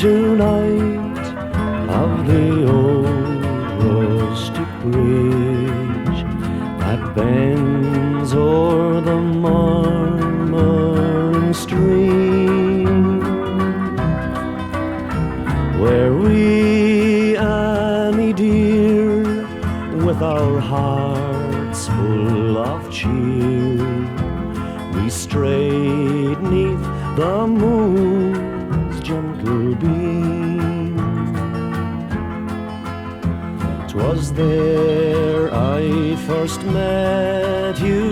tonight of the old rustic bridge that bends o'er the murmuring stream, where we, Annie dear, with our hearts full of cheer, we strayed 'neath the moon's gentle beam. 'Twas there I first met you,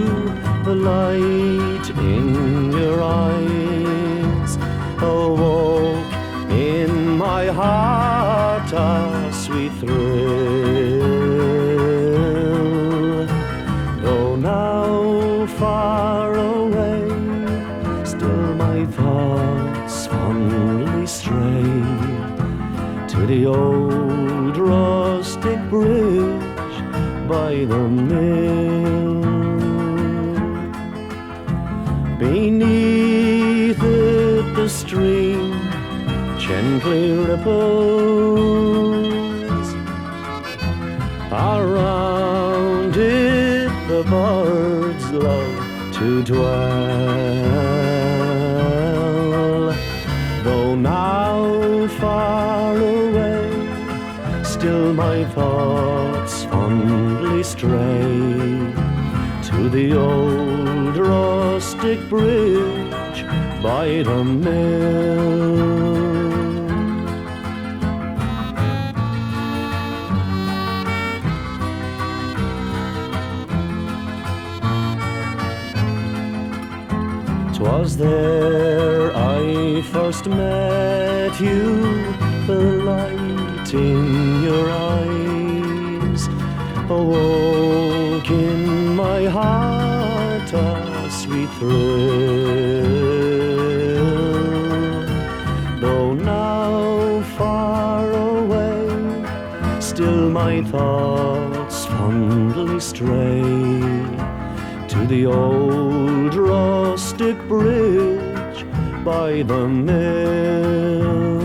the light in your eyes awoke in my heart a sweet thrill. Though now far away, still my thoughts fondly stray to the old rustic bridge by the mill. Beneath it the stream gently ripples, around it the birds love to dwell. Though now far away, still my thoughts fondly stray to the old rustic bridge by the mill. "'Twas there I first met you, the light in your eyes awoke in my heart a sweet thrill. Though now far away, still my thoughts fondly stray to the old rustic bridge by the mill.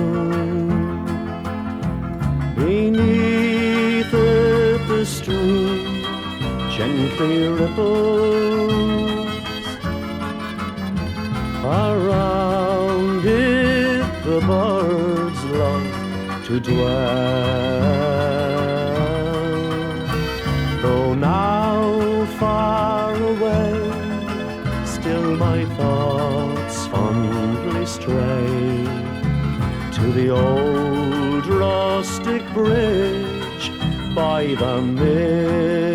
Beneath it the stream gently ripples, around it the birds love to dwell. Though now far away, still my thoughts fondly stray to the old rustic bridge by the mill.